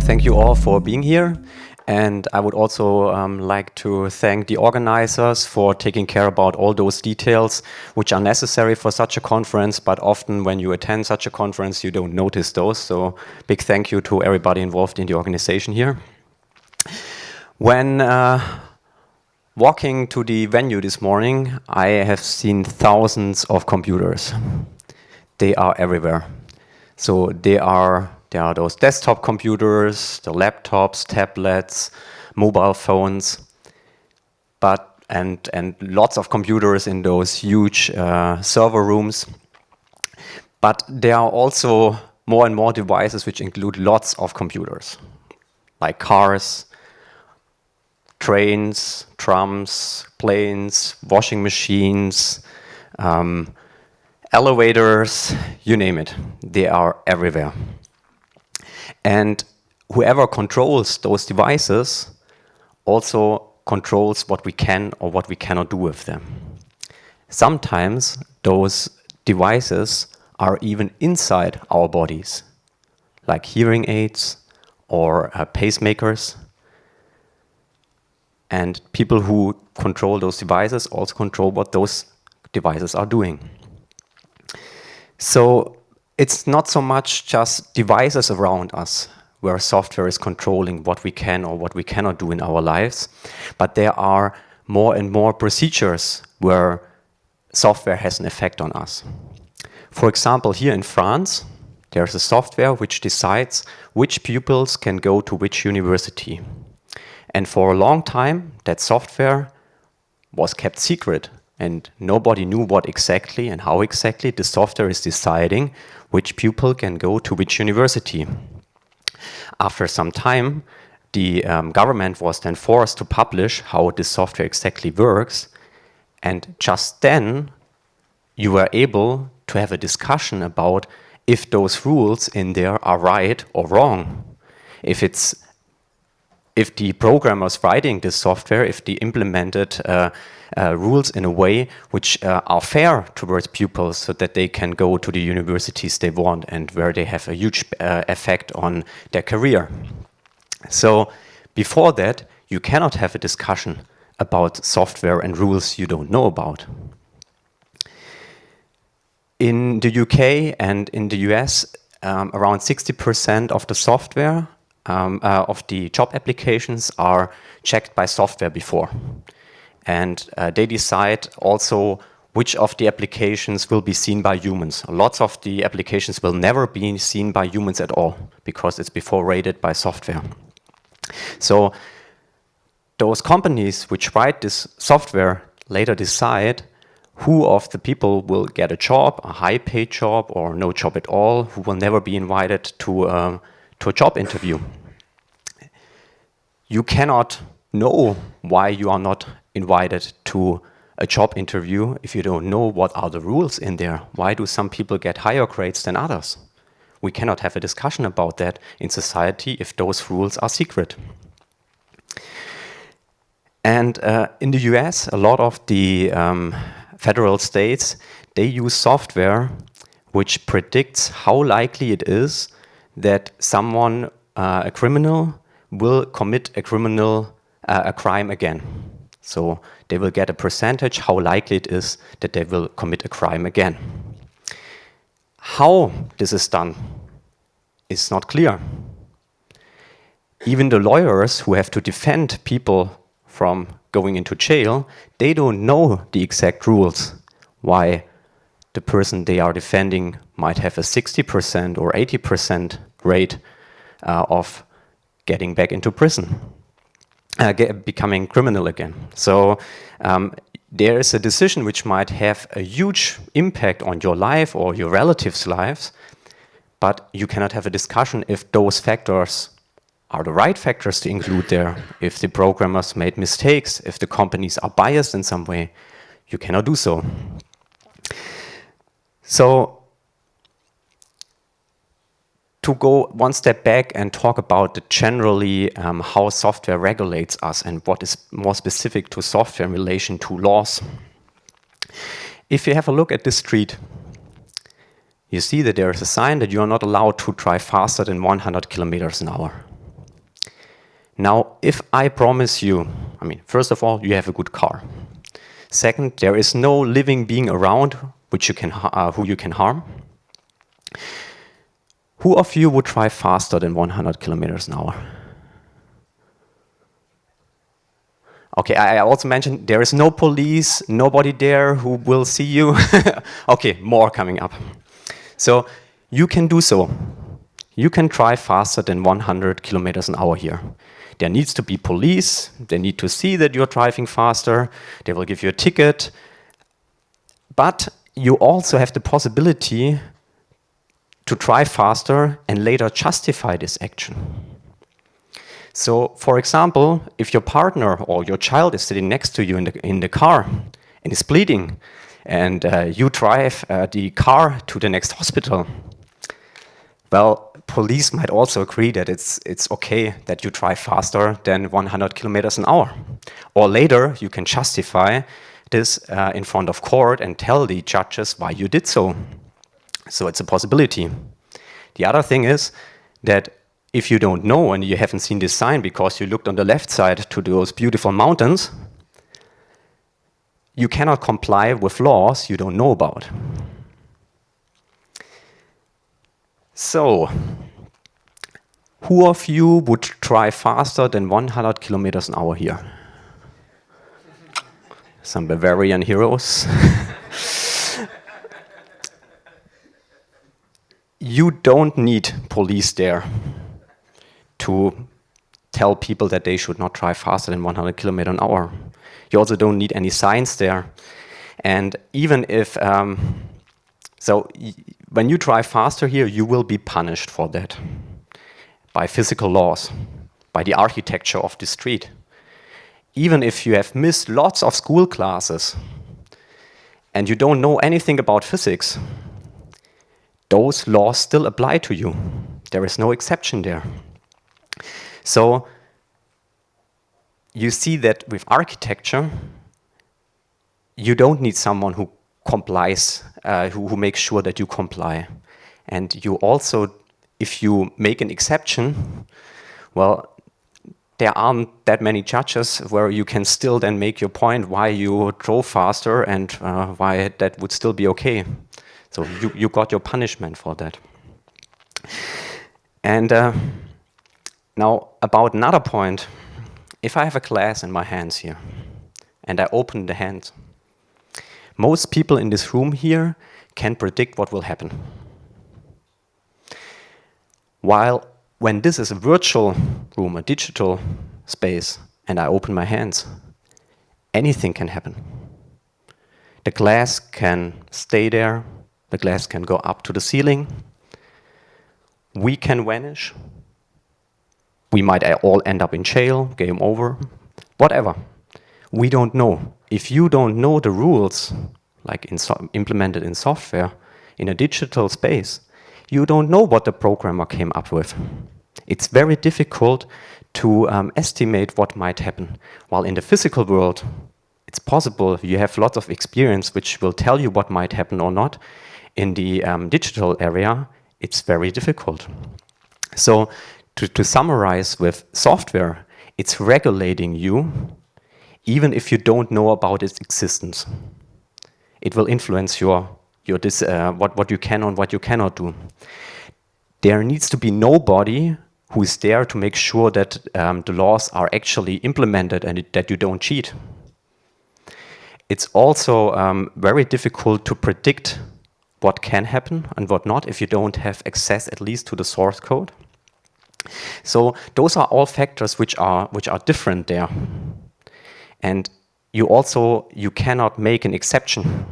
Thank you all for being here. And I would also like to thank the organizers for taking care about all those details which are necessary for such a conference, but often when you attend such a conference, you don't notice those. So big thank you to everybody involved in the organization here. When walking to the venue this morning, I have seen thousands of computers. They are everywhere. So there are those desktop computers, the laptops, tablets, mobile phones, and lots of computers in those huge server rooms. But there are also more and more devices which include lots of computers, like cars, trains, trams, planes, washing machines, elevators, you name it. They are everywhere. And whoever controls those devices also controls what we can or what we cannot do with them. Sometimes those devices are even inside our bodies, like hearing aids or pacemakers. And people who control those devices also control what those devices are doing. So it's not so much just devices around us where software is controlling what we can or what we cannot do in our lives, but there are more and more procedures where software has an effect on us. For example, here in France, there's a software which decides which pupils can go to which university. And for a long time, that software was kept secret, and nobody knew what exactly and how exactly the software is deciding which pupil can go to which university. After some time, the government was then forced to publish how this software exactly works, and just then you were able to have a discussion about if those rules in there are right or wrong. If the programmers writing this software, if they implemented rules in a way which are fair towards pupils so that they can go to the universities they want and where they have a huge effect on their career. So before that, you cannot have a discussion about software and rules you don't know about. In the UK and in the US, around 60% of the software of the job applications are checked by software before. And they decide also which of the applications will be seen by humans. Lots of the applications will never be seen by humans at all because it's before rated by software. So those companies which write this software later decide who of the people will get a job, a high-paid job or no job at all, who will never be invited to a job interview. You cannot know why you are not invited to a job interview if you don't know what are the rules in there. Why do some people get higher grades than others? We cannot have a discussion about that in society if those rules are secret. And in the US, a lot of the federal states, they use software which predicts how likely it is that someone, a criminal, will commit a crime again. So they will get a percentage how likely it is that they will commit a crime again. How this is done is not clear. Even the lawyers who have to defend people from going into jail, they don't know the exact rules why the person they are defending might have a 60% or 80% rate of getting back into prison, becoming criminal again. So there is a decision which might have a huge impact on your life or your relatives' lives, but you cannot have a discussion if those factors are the right factors to include there, if the programmers made mistakes, if the companies are biased in some way. You cannot do so. So to go one step back and talk about generally how software regulates us and what is more specific to software in relation to laws. If you have a look at this street, you see that there is a sign that you are not allowed to drive faster than 100 kilometers an hour. Now, if I promise you, I mean, first of all, you have a good car. Second, there is no living being around which you can, who you can harm. Who of you would drive faster than 100 kilometers an hour? Okay, I also mentioned there is no police, nobody there who will see you. Okay, more coming up. So you can do so. You can drive faster than 100 kilometers an hour here. There needs to be police, they need to see that you're driving faster, they will give you a ticket. But you also have the possibility to drive faster and later justify this action. So, for example, if your partner or your child is sitting next to you in the car and is bleeding, and you drive the car to the next hospital, well, police might also agree that it's okay that you drive faster than 100 kilometers an hour. Or later, you can justify this in front of court and tell the judges why you did so. So it's a possibility. The other thing is that if you don't know and you haven't seen this sign because you looked on the left side to those beautiful mountains, you cannot comply with laws you don't know about. So, who of you would drive faster than 100 kilometers an hour here? Some Bavarian heroes. You don't need police there to tell people that they should not drive faster than 100 kilometers an hour. You also don't need any signs there. And even if, when you drive faster here, you will be punished for that by physical laws, by the architecture of the street. Even if you have missed lots of school classes and you don't know anything about physics, those laws still apply to you. There is no exception there. So you see that with architecture, you don't need someone who complies, who makes sure that you comply. And you also, if you make an exception, well, there aren't that many judges where you can still then make your point why you drove faster and why that would still be okay. So you got your punishment for that. And now about another point, if I have a glass in my hands here and I open the hand, most people in this room here can predict what will happen. While when this is a virtual room, a digital space, and I open my hands, anything can happen. The glass can stay there, the glass can go up to the ceiling, we can vanish, we might all end up in jail, game over, whatever. We don't know. If you don't know the rules, like implemented in software, in a digital space, you don't know what the programmer came up with. It's very difficult to estimate what might happen. While in the physical world, it's possible you have lots of experience which will tell you what might happen or not. In the digital area, it's very difficult. So to summarize with software, it's regulating you even if you don't know about its existence. It will influence what you can and what you cannot do. There needs to be nobody who is there to make sure that the laws are actually implemented and that you don't cheat. It's also very difficult to predict what can happen and what not if you don't have access at least to the source code. So those are all factors which are different there. And you cannot make an exception.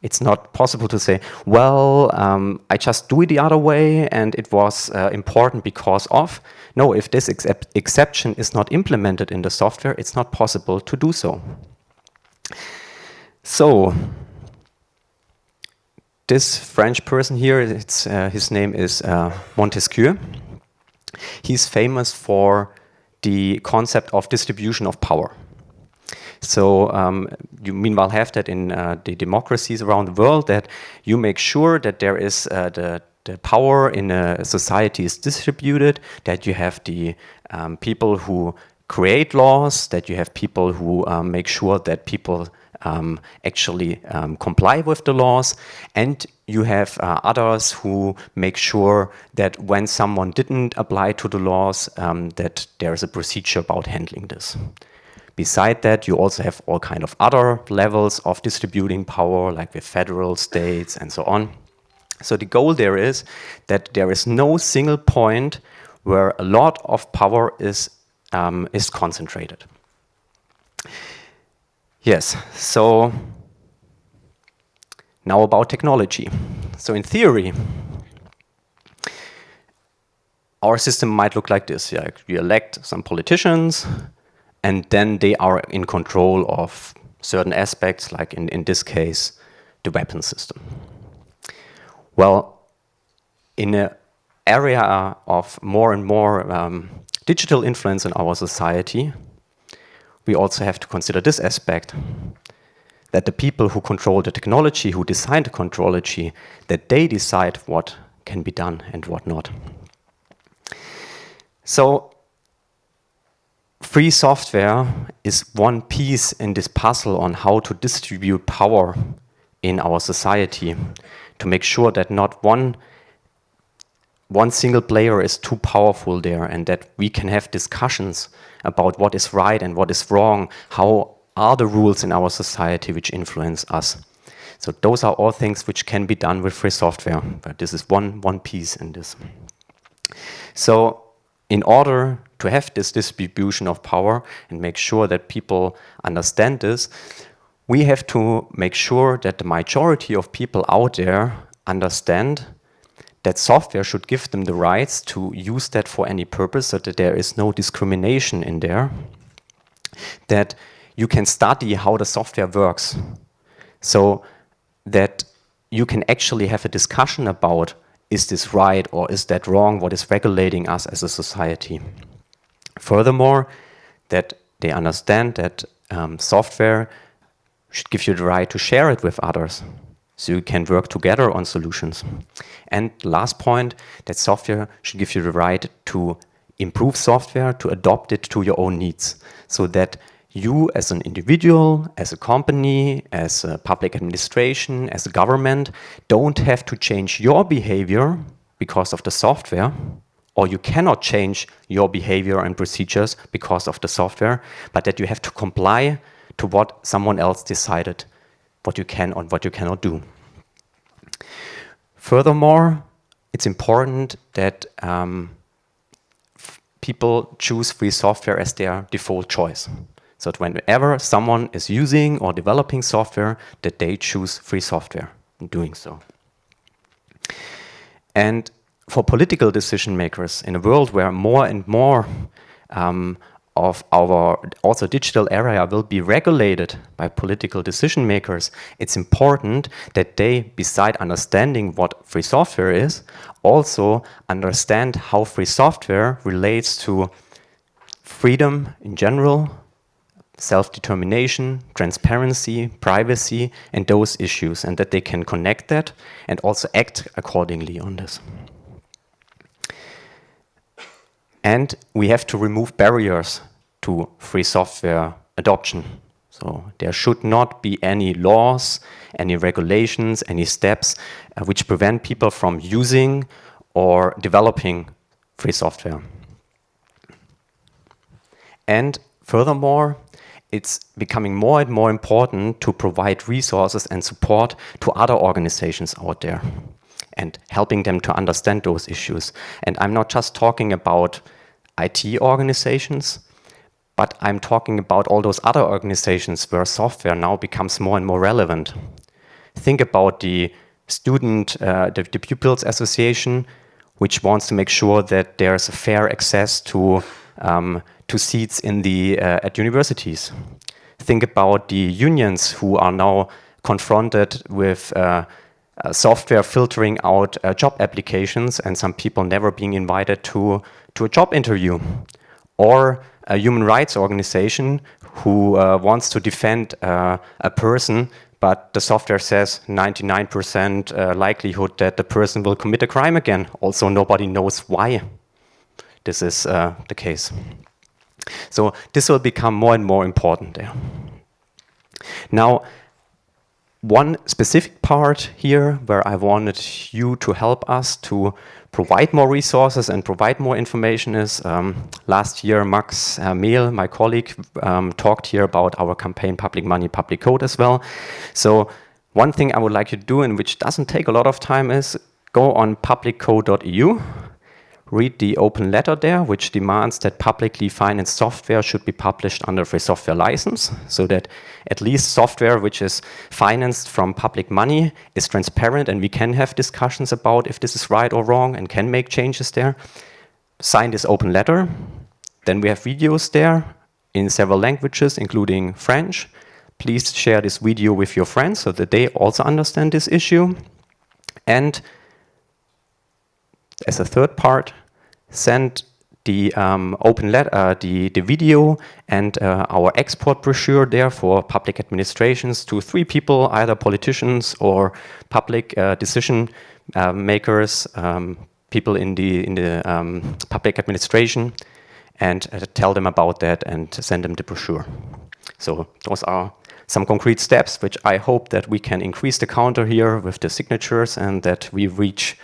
It's not possible to say, well, I just do it the other way and it was important because of. No, if this exception is not implemented in the software, it's not possible to do so. So, this French person here, his name is Montesquieu. He's famous for the concept of distribution of power. So you meanwhile have that in the democracies around the world, that you make sure that there is the the power in a society is distributed, that you have the people who create laws, that you have people who make sure that people actually comply with the laws, and you have others who make sure that when someone didn't apply to the laws, that there's a procedure about handling this. Beside that, you also have all kind of other levels of distributing power, like with federal, states, and so on. So the goal there is that there is no single point where a lot of power is concentrated. Yes, so now about technology. So in theory, our system might look like this. Yeah, you elect some politicians, and then they are in control of certain aspects, like in this case, the weapon system. Well, in an area of more and more digital influence in our society, we also have to consider this aspect, that the people who control the technology, who design the technology, that they decide what can be done and what not. So, free software is one piece in this puzzle on how to distribute power in our society, to make sure that not one single player is too powerful there, and that we can have discussions about what is right and what is wrong, how are the rules in our society which influence us. So those are all things which can be done with free software, but this is one piece in this. So in order to have this distribution of power and make sure that people understand this, we have to make sure that the majority of people out there understand that software should give them the rights to use that for any purpose, so that there is no discrimination in there, that you can study how the software works, so that you can actually have a discussion about, is this right or is that wrong, what is regulating us as a society. Furthermore, that they understand that software should give you the right to share it with others, so you can work together on solutions. And last point, that software should give you the right to improve software, to adopt it to your own needs, so that you as an individual, as a company, as a public administration, as a government, don't have to change your behavior because of the software, or you cannot change your behavior and procedures because of the software, but that you have to comply to what someone else decided, what you can or what you cannot do. Furthermore, it's important that people choose free software as their default choice. So that whenever someone is using or developing software, that they choose free software in doing so. And for political decision makers, in a world where more and more of our also digital area will be regulated by political decision makers, it's important that they, beside understanding what free software is, also understand how free software relates to freedom in general, self-determination, transparency, privacy, and those issues, and that they can connect that and also act accordingly on this. And we have to remove barriers to free software adoption. So there should not be any laws, any regulations, any steps which prevent people from using or developing free software. And furthermore, it's becoming more and more important to provide resources and support to other organizations out there, and helping them to understand those issues. And I'm not just talking about IT organizations, but I'm talking about all those other organizations where software now becomes more and more relevant. Think about the the Pupils Association, which wants to make sure that there's a fair access to seats in at universities. Think about the unions who are now confronted with software filtering out job applications, and some people never being invited to a job interview. Or a human rights organization who wants to defend a person but the software says 99% likelihood that the person will commit a crime again. Also, nobody knows why this is the case. So this will become more and more important there. Now, one specific part here where I wanted you to help us to provide more resources and provide more information is last year Max Mehl, my colleague, talked here about our campaign Public Money, Public Code as well. So one thing I would like you to do, and which doesn't take a lot of time, is go on publiccode.eu, read the open letter there, which demands that publicly financed software should be published under a free software license, so that at least software which is financed from public money is transparent and we can have discussions about if this is right or wrong and can make changes there. Sign this open letter. Then we have videos there in several languages, including French. Please share this video with your friends so that they also understand this issue. And as a third part, send the open letter, the video and our export brochure there for public administrations to 3 people, either politicians or public decision makers, people in the public administration, and tell them about that and send them the brochure. So those are some concrete steps which I hope that we can increase the counter here with the signatures and that we reach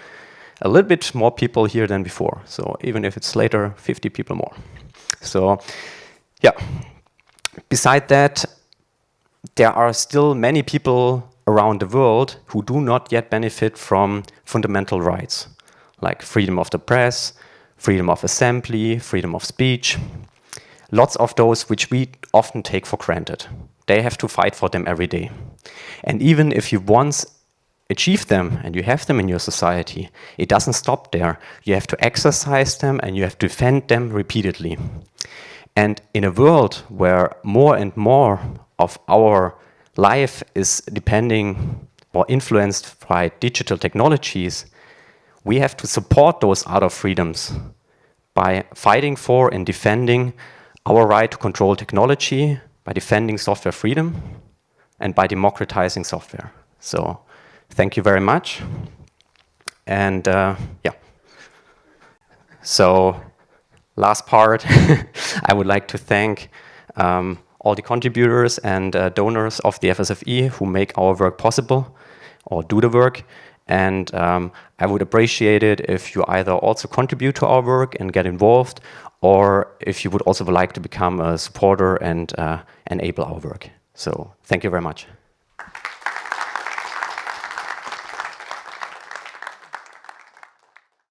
a little bit more people here than before. So even if it's later, 50 people more. So yeah, beside that, there are still many people around the world who do not yet benefit from fundamental rights, like freedom of the press, freedom of assembly, freedom of speech. Lots of those which we often take for granted. They have to fight for them every day. And even if you once achieve them and you have them in your society, it doesn't stop there. You have to exercise them and you have to defend them repeatedly. And in a world where more and more of our life is depending or influenced by digital technologies, we have to support those other freedoms by fighting for and defending our right to control technology, by defending software freedom, and by democratizing software. So thank you very much. And yeah. So last part, I would like to thank all the contributors and donors of the FSFE who make our work possible or do the work. And I would appreciate it if you either also contribute to our work and get involved, or if you would also like to become a supporter and enable our work. So thank you very much.